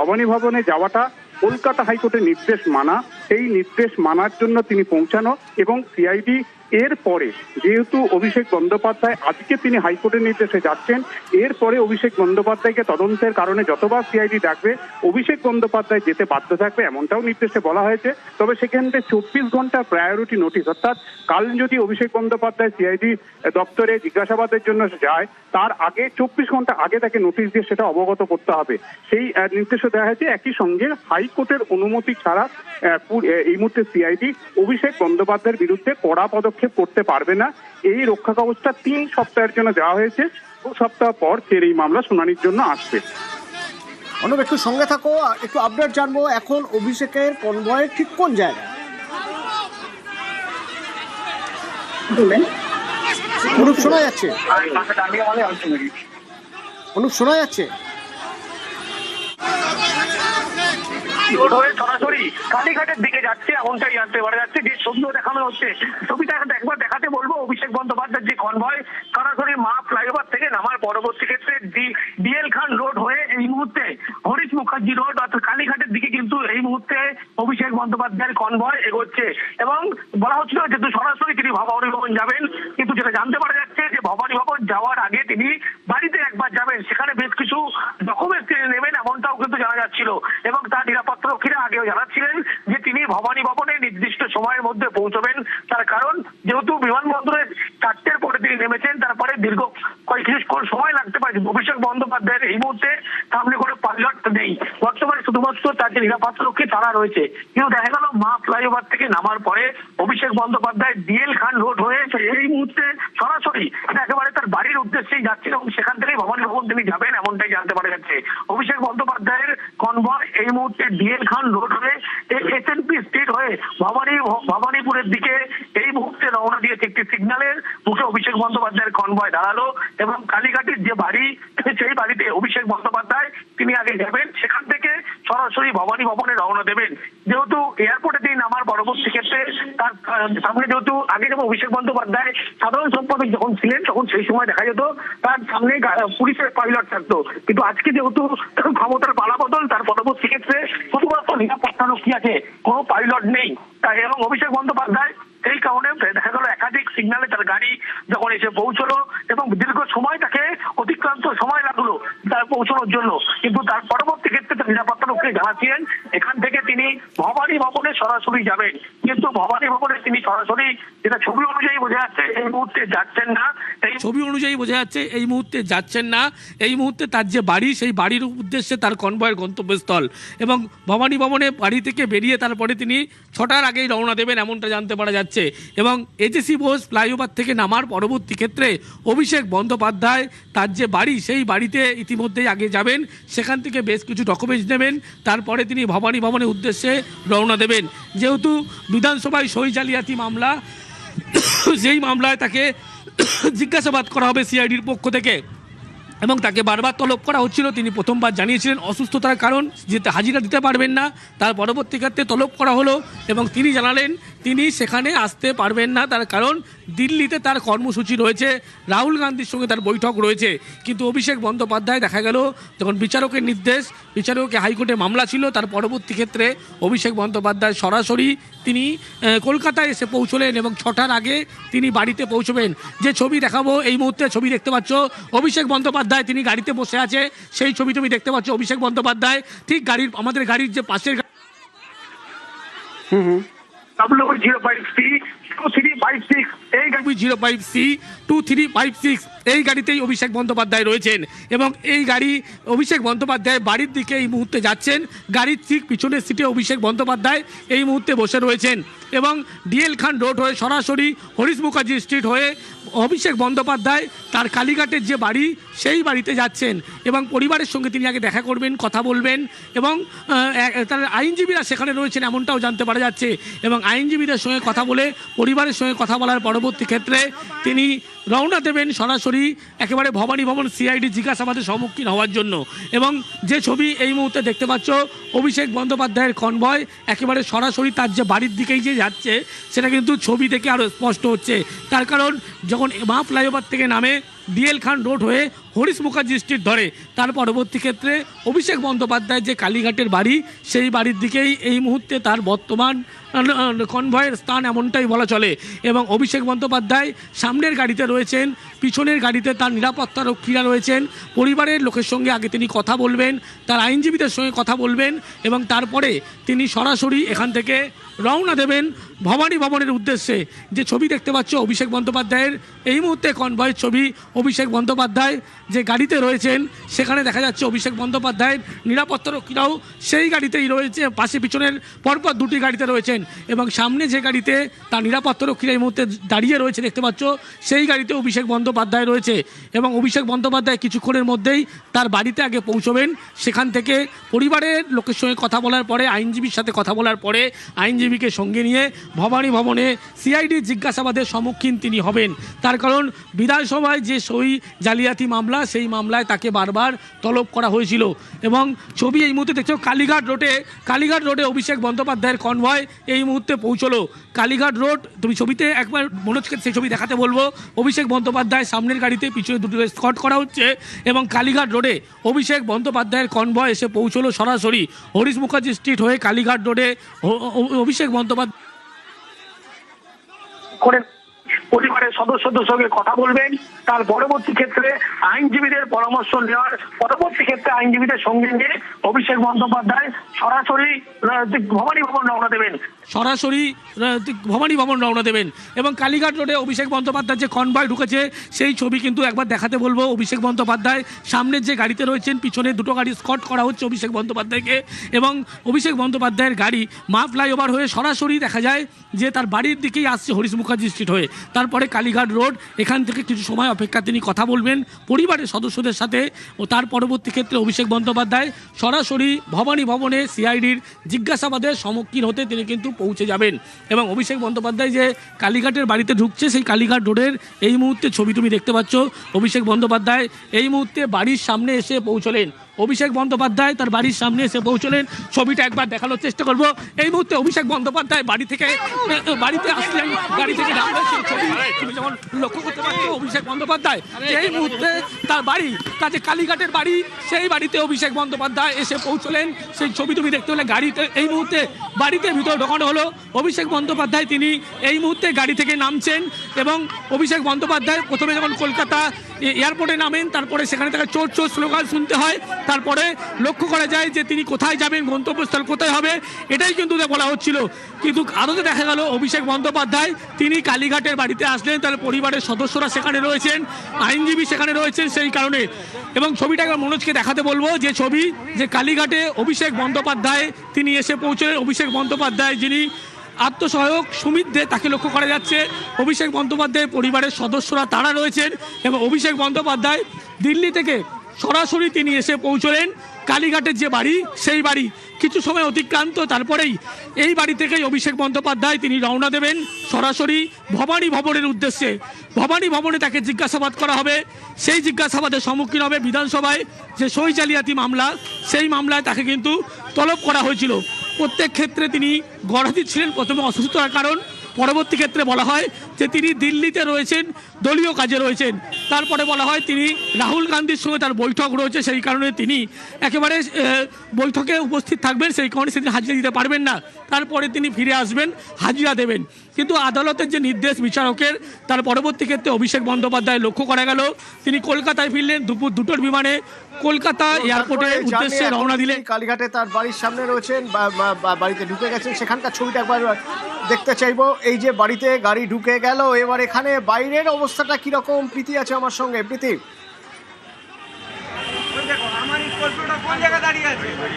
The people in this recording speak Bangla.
ভবানী ভবনে যাওয়াটা কলকাতা হাইকোর্টের নির্দেশ মানা, সেই নির্দেশ মানার জন্য তিনি পৌঁছানো। এবং সিআইডি এরপরে যেহেতু অভিষেক বন্দ্যোপাধ্যায় আজকে তিনি হাইকোর্টের নির্দেশে যাচ্ছেন, এরপরে অভিষেক বন্দ্যোপাধ্যায়কে তদন্তের কারণে যতবার সিআইডি ডাকবে অভিষেক বন্দ্যোপাধ্যায় যেতে বাধ্য থাকবে, এমনটাও নির্দেশে বলা হয়েছে। তবে সেখানে 24 ঘন্টার প্রায়োরিটি নোটিশ, অর্থাৎ কাল যদি অভিষেক বন্দ্যোপাধ্যায় সিআইডি দপ্তরে জিজ্ঞাসাবাদের জন্য যায় তার আগে 24 ঘন্টা আগে তাকে নোটিশ দিয়ে সেটা অবগত করতে হবে, সেই নির্দেশও দেওয়া হয়েছে। একই সঙ্গে হাইকোর্টের অনুমতি ছাড়া এই মুহূর্তে সিআইডি অভিষেক বন্দ্যোপাধ্যায়ের বিরুদ্ধে কড়া পদক্ষেপ করতে পারবে না। এই রক্ষা কবচটা 3 সপ্তাহের জন্য দেওয়া হয়েছে। 2 সপ্তাহ পর ফের এই মামলা শুনানির জন্য আসবে। অনুপ, একটু সঙ্গে থাকো, একটু আপডেট জানবো এখন অভিষেকের কনভয় ঠিক কোন জায়গায়। অনুপ শোনা যাচ্ছে? অনুপ শোনা যাচ্ছে? সরাসরি কালীঘাটের দিকে যাচ্ছে এমনটাই জানতে পারা যাচ্ছে। যে ছবিও দেখানো হচ্ছে, ছবিটা একবার দেখাতে বলবো। অভিষেক বন্দ্যোপাধ্যায়ের যে কনভয় সরাসরি মা ফ্লাইওভার থেকে নামার পরবর্তী ক্ষেত্রে ডিএল খান রোড হয়ে এই মুহূর্তে হরিশ মুখার্জি রোড অর্থাৎ কালীঘাটের দিকে কিন্তু এই মুহূর্তে অভিষেক বন্দ্যোপাধ্যায়ের কনভয় এগোচ্ছে। এবং বলা হচ্ছিল যেহেতু সরাসরি তিনি ভবানী ভবন যাবেন, কিন্তু যেটা জানতে পারা যাচ্ছে যে ভবানী ভবন যাওয়ার আগে তিনি বাড়িতে একবার যাবেন, সেখানে বেশ কিছু ডকুমেন্ট তিনি নেবেন এমনটাও কিন্তু জানা যাচ্ছিল। এবং তার নিরাপত্তারক্ষীরা আগেও জানাচ্ছিলেন যে তিনি ভবানী ভবনে নির্দিষ্ট সময়ের মধ্যে পৌঁছবেন। তার কারণ যেহেতু বিমানবন্দরে 4টের পরে তিনি নেমেছেন, তারপরে দীর্ঘ কিছুক্ষণ সময় লাগতে পারে। অভিষেক বন্দ্যোপাধ্যায়ের এই মুহূর্তে সামনে করে পাইলট নেই, বর্তমানে শুধুমাত্র তার যে নিরাপত্তারক্ষী তারা রয়েছে। কিন্তু দেখা গেল মা ফ্লাইওভার থেকে নামার পরে অভিষেক বন্দ্যোপাধ্যায় ডিএল খান রোড হয়ে এই মুহূর্তে সরাসরি একেবারে তার বাড়ির উদ্দেশ্যেই যাচ্ছেন এবং সেখান থেকেই ভবানী ভবন তিনি যাবেন এমনটাই জানতে পারা যাচ্ছে। অভিষেক বন্দ্যোপাধ্যায়ের কনভয় এই মুহূর্তে ডিএল খান রোড হয়ে এসএনপি স্ট্রিট হয়ে ভবানীপুরের দিকে এই মুহূর্তে রওনা দিয়েছে। একটি সিগন্যালের মুখে অভিষেক বন্দ্যোপাধ্যায়ের কনভয় দাঁড়ালো এবং কালীঘাটের যে বাড়ি সেই বাড়িতে অভিষেক বন্দ্যোপাধ্যায় তিনি আগে যাবেন, সেখান থেকে সরাসরি ভবানী ভবনে রওনা দেবেন। যেহেতু এয়ারপোর্টে তিনি নামার পরবর্তী ক্ষেত্রে তার সামনে যেহেতু আগে যেমন অভিষেক বন্দ্যোপাধ্যায় সাধারণ সম্পাদক যখন ছিলেন তখন সেই সময় দেখা যেত তার সামনে পুলিশের পাইলট থাকতো, কিন্তু আজকে যেহেতু ক্ষমতার পালাবদল তার পরবর্তী ক্ষেত্রে শুধুমাত্র নিরাপত্তারক্ষী আছে, কোনো পাইলট নেই। এবং অভিষেক বন্দ্যোপাধ্যায় সেই কারণে দেখা গেল একাধিক সিগন্যালে তার গাড়ি যখন এসে পৌঁছলো এবং দীর্ঘ সময় তাকে অতিক্রান্ত সময় লাগলো তার পৌঁছানোর জন্য, কিন্তু তার পরবর্তী ক্ষেত্রে তার নিরাপত্তারক্ষী জানাচ্ছিলেন এখান থেকে তিনি ভবানী ভবনে সরাসরি যাবেন। কিন্তু ভবানী ভবনে তিনি সরাসরি যেটা ছবি অনুযায়ী বোঝা যাচ্ছে এই মুহূর্তে যাচ্ছেন না। ছবি অনুযায়ী বোঝা যাচ্ছে এই মুহূর্তে যাচ্ছেন না। এই মুহূর্তে তার যে বাড়ি সেই বাড়ির উদ্দেশ্যে তার কনভয়ের গন্তব্যস্থল এবং ভবানী ভবনে বাড়ি থেকে বেরিয়ে তারপরে তিনি 6টার আগেই রওনা দেবেন এমনটা জানতে পারা যাচ্ছে। এবং এজেসি বোস ফ্লাইওভার থেকে নামার পরবর্তী ক্ষেত্রে অভিষেক বন্দ্যোপাধ্যায় তার যে বাড়ি সেই বাড়িতে ইতিমধ্যেই আগে যাবেন, সেখান থেকে বেশ কিছু ডকুমেন্টস নেবেন, তারপরে তিনি ভবানী ভবনের উদ্দেশ্যে রওনা দেবেন। যেহেতু বিধানসভায় সই জালিয়াতি মামলা, যেই মামলায় তাকে জিজ্ঞাসাবাদ করা হবে সিআইডির পক্ষ থেকে এবং তাকে বারবার তলব করা হচ্ছিল, তিনি প্রথমবার জানিয়েছিলেন অসুস্থতার কারণ যেতে হাজিরা দিতে পারবেন না, তার পরবর্তী ক্ষেত্রে তলব করা হলো এবং তিনি জানালেন তিনি সেখানে আসতে পারবেন না, তার কারণ দিল্লিতে তার কর্মসূচি রয়েছে, রাহুল গান্ধীর সঙ্গে তার বৈঠক রয়েছে। কিন্তু অভিষেক বন্দ্যোপাধ্যায় দেখা গেল যখন বিচারকের নির্দেশ, বিচারকে হাইকোর্টে মামলা ছিল, তার পরবর্তী ক্ষেত্রে অভিষেক বন্দ্যোপাধ্যায় সরাসরি তিনি কলকাতায় এসে পৌঁছলেন এবং 6টার আগে তিনি বাড়িতে পৌঁছবেন। যে ছবি দেখাবো এই মুহূর্তে ছবি দেখতে পাচ্ছ অভিষেক বন্দ্যোপাধ্যায় তিনি গাড়িতে বসে আছে, সেই ছবি তুমি দেখতে পাচ্ছ অভিষেক বন্দ্যোপাধ্যায় ঠিক গাড়ির আমাদের গাড়ির যে পাশের এই গাড়িতেই অভিষেক বন্দ্যোপাধ্যায় রয়েছেন এবং এই গাড়ি অভিষেক বন্দ্যোপাধ্যায় বাড়ির দিকে এই মুহূর্তে যাচ্ছেন। গাড়ির ঠিক পিছনের সিটে অভিষেক বন্দ্যোপাধ্যায় এই মুহূর্তে বসে রয়েছেন এবং ডিএল খান রোড হয়ে সরাসরি হরিশ মুখার্জি স্ট্রিট হয়ে অভিষেক বন্দ্যোপাধ্যায় তার কালীঘাটের যে বাড়ি সেই বাড়িতে যাচ্ছেন এবং পরিবারের সঙ্গে তিনি আগে দেখা করবেন, কথা বলবেন এবং তার আইনজীবীরা সেখানে রয়েছেন এমনটাও জানতে পারা যাচ্ছে। এবং আইনজীবীদের সঙ্গে কথা বলে পরিবারের সঙ্গে কথা বলার পরবর্তী ক্ষেত্রে তিনি রওনা দেবেন সরাসরি একেবারে ভবানী ভবন সিআইডি জিজ্ঞাসাবাদের সম্মুখীন হওয়ার জন্য। এবং যে ছবি এই মুহূর্তে দেখতে পাচ্ছ অভিষেক বন্দ্যোপাধ্যায়ের কনভয় একেবারে সরাসরি তার যে বাড়ির দিকেই যে যাচ্ছে সেটা কিন্তু ছবি থেকে আরও স্পষ্ট হচ্ছে। তার কারণ যখন মা ফ্লাইওভার থেকে নামে ডিএল খান রোড হয়ে হরিশ মুখার্জি স্ট্রিট ধরে। তার পরবর্তী ক্ষেত্রে অভিষেক বন্দ্যোপাধ্যায় যে কালীঘাটের বাড়ি, সেই বাড়ির দিকেই এই মুহূর্তে তার বর্তমান কনভয়ের স্থান এমনটাই বলা চলে। এবং অভিষেক বন্দ্যোপাধ্যায় সামনের গাড়িতে রয়েছেন, পিছনের গাড়িতে তার নিরাপত্তা রক্ষীরা রয়েছেন। পরিবারের লোকের সঙ্গে আগে তিনি কথা বলবেন, তার আইনজীবীদের সঙ্গে কথা বলবেন এবং তারপরে তিনি সরাসরি এখান থেকে রওনা দেবেন ভবানী ভবনের উদ্দেশ্যে। যে ছবি দেখতে পাচ্ছ অভিষেক বন্দ্যোপাধ্যায়ের এই মুহূর্তে কনভয়ের ছবি। অভিষেক বন্দ্যোপাধ্যায় যে গাড়িতে রয়েছেন সেখানে দেখা যাচ্ছে অভিষেক বন্দ্যোপাধ্যায়ের নিরাপত্তারক্ষীরাও সেই গাড়িতেই রয়েছে, পাশে পিছনের পরপর দুটি গাড়িতে রয়েছেন এবং সামনে যে গাড়িতে তার নিরাপত্তারক্ষীরা এই মুহূর্তে দাঁড়িয়ে রয়েছে দেখতে পাচ্ছ, সেই গাড়িতে অভিষেক বন্দ্যোপাধ্যায় রয়েছে এবং অভিষেক বন্দ্যোপাধ্যায় কিছুক্ষণের মধ্যেই তার বাড়িতে আগে পৌঁছবেন। সেখান থেকে পরিবারের লোকের সঙ্গে কথা বলার পরে, আইনজীবীর সাথে কথা বলার পরে আইনজীবীকে সঙ্গে নিয়ে ভবানী ভবনে সিআইডির জিজ্ঞাসাবাদের সম্মুখীন তিনি হবেন। তার কারণ বিধানসভায় যে সই জালিয়াতি মামলা, সেই মামলায় তাকে বারবার তলব করা হয়েছিল। এবং ছবি এই মুহূর্তে দেখছো কালীঘাট রোডে অভিষেক বন্দ্যোপাধ্যায়ের কনভয় এই মুহূর্তে পৌঁছলো। কালীঘাট রোড, তুমি ছবিতে একবার মনোজকে সেই ছবি দেখাতে বলবো। অভিষেক বন্দ্যোপাধ্যায় সামনের গাড়িতে, পিছনে দুটো স্কট করা হচ্ছে এবং কালীঘাট রোডে অভিষেক বন্দ্যোপাধ্যায়ের কনভয় এসে পৌঁছলো সরাসরি হরিশ মুখার্জি স্ট্রিট হয়ে কালীঘাট রোডে। অভিষেক বন্দ্যোপাধ্যায় পরিবারের সদস্যদের সঙ্গে কথা বলবেন। তার পরবর্তী ক্ষেত্রে আইনজীবীদের পরামর্শ নেওয়ার পরবর্তী ক্ষেত্রে আইনজীবীদের সঙ্গে নিয়ে অভিষেক বন্দ্যোপাধ্যায় সরাসরি ভবানী ভবন রওনা দেবেন এবং কালীঘাট রোডে অভিষেক বন্দ্যোপাধ্যায় যে কনভয় ঢুকেছে সেই ছবি কিন্তু একবার দেখাতে বলবো। অভিষেক বন্দ্যোপাধ্যায় সামনের যে গাড়িতে রয়েছেন, পিছনে দুটো গাড়ি স্কট করা হচ্ছে অভিষেক বন্দ্যোপাধ্যায়কে এবং অভিষেক বন্দ্যোপাধ্যায়ের গাড়ি মা ফ্লাইওভার হয়ে সরাসরি দেখা যায় যে তার বাড়ির দিকেই আসছে হরিশ মুখার্জি স্ট্রিট হয়ে। তারপরে কালীঘাট রোড, এখান থেকে কিছু সময় অপেক্ষা তিনি কথা বলবেন পরিবারের সদস্যদের সাথে ও তার পরবর্তী ক্ষেত্রে অভিষেক বন্দ্যোপাধ্যায় সরাসরি ভবানী ভবনে সিআইডির জিজ্ঞাসাবাদের সম্মুখীন হতে তিনি কিন্তু পৌঁছে যাবেন। এবং অভিষেক বন্দ্যোপাধ্যায় যে কালীঘাটের বাড়িতে ঢুকছে, সেই কালীঘাট রোডের এই মুহূর্তে ছবি তুমি দেখতে পাচ্ছ। অভিষেক বন্দ্যোপাধ্যায় এই মুহূর্তে বাড়ির সামনে এসে পৌঁছলেন। অভিষেক বন্দ্যোপাধ্যায় তার বাড়ির সামনে এসে পৌঁছলেন। ছবিটা একবার দেখানোর চেষ্টা করব। এই মুহূর্তে অভিষেক বন্দ্যোপাধ্যায় বাড়িতে আসলেন, গাড়ি থেকে নামলেন। সেই ছবি তুমি যেমন লক্ষ্য করতে পারছো, অভিষেক বন্দ্যোপাধ্যায় এই মুহূর্তে তার বাড়ি, তার যে কালীঘাটের বাড়ি, সেই বাড়িতে অভিষেক বন্দ্যোপাধ্যায় এসে পৌঁছলেন। সেই ছবি তুমি দেখতে হলে গাড়িতে এই মুহূর্তে বাড়িতে ভিতরে ঢোকানো হলো। অভিষেক বন্দ্যোপাধ্যায় তিনি এই মুহূর্তে গাড়ি থেকে নামছেন এবং অভিষেক বন্দ্যোপাধ্যায় প্রথমে যখন কলকাতা এয়ারপোর্টে নামেন, তারপরে সেখানে তাকে চোর চোর স্লোগান শুনতে হয়। তারপরে লক্ষ্য করা যায় যে তিনি কোথায় যাবেন, গন্তব্যস্থল কোথায় হবে, এটাই কিন্তু বলা হচ্ছিল। কিন্তু আদতে দেখা গেল অভিষেক বন্দ্যোপাধ্যায় তিনি কালীঘাটের বাড়িতে আসলেন, তার পরিবারের সদস্যরা সেখানে রয়েছেন, আইনজীবী সেখানে রয়েছেন সেই কারণে। এবং ছবিটা একবার মনোজকে দেখাতে বলবো, যে ছবি যে কালীঘাটে অভিষেক বন্দ্যোপাধ্যায় তিনি এসে পৌঁছলেন। অভিষেক বন্দ্যোপাধ্যায় যিনি আত্মসহায়ক সুমিত দে, তাকে লক্ষ্য করা যাচ্ছে। অভিষেক বন্দ্যোপাধ্যায়ের পরিবারের সদস্যরা তারা রয়েছেন এবং অভিষেক বন্দ্যোপাধ্যায় দিল্লি থেকে সরাসরি তিনি এসে পৌঁছলেন কালীঘাটের যে বাড়ি, সেই বাড়ি কিছু সময় অতিক্রান্ত তারপরেই এই বাড়ি থেকেই অভিষেক বন্দ্যোপাধ্যায় তিনি রওনা দেবেন সরাসরি ভবানী ভবনের উদ্দেশ্যে। ভবানী ভবনে তাকে জিজ্ঞাসাবাদ করা হবে। সেই জিজ্ঞাসাবাদের সম্মুখীন হবে বিধানসভায় যে সই জালিয়াতি মামলা, সেই মামলায় তাকে কিন্তু তলব করা হয়েছিল। প্রত্যেক ক্ষেত্রে তিনি গড়াতি ছিলেন, প্রথমে অসুস্থতার কারণ, পরবর্তী ক্ষেত্রে বলা হয় যে তিনি দিল্লিতে রয়েছেন, দলীয় কাজে রয়েছেন। তারপরে বলা হয় তিনি রাহুল গান্ধীর সঙ্গে তার বৈঠক রয়েছে, সেই কারণে তিনি একেবারে বৈঠকে উপস্থিত থাকবেন, সেই কারণে সেদিন হাজিরা দিতে পারবেন না। তারপরে তিনি ফিরে আসবেন, হাজিরা দেবেন। কিন্তু আদালতের যে নির্দেশ বিচারকের, তার পরবর্তী ক্ষেত্রে অভিষেক বন্দ্যোপাধ্যায় লক্ষ্য করা গেল তিনি কলকাতায় ফিরলেন দুপুর 2টোর বিমানে, কলকাতা এয়ারপোর্টের উদ্দেশ্যে রওনা দিলেন। কালীঘাটে তার বাড়ির সামনে রয়েছেন, বাড়িতে ঢুকে গেছেন, সেখানকার ছবিটা একবার দেখতে চাইবো। এই যে বাড়িতে গাড়ি ঢুকে গেল, এবার এখানে বাইরের অবস্থাটা কিরকম? প্রীতি আছে আমার সঙ্গে। প্রীতি, আমার এই কল্পটা কোন জায়গায় দাঁড়িয়ে আছে?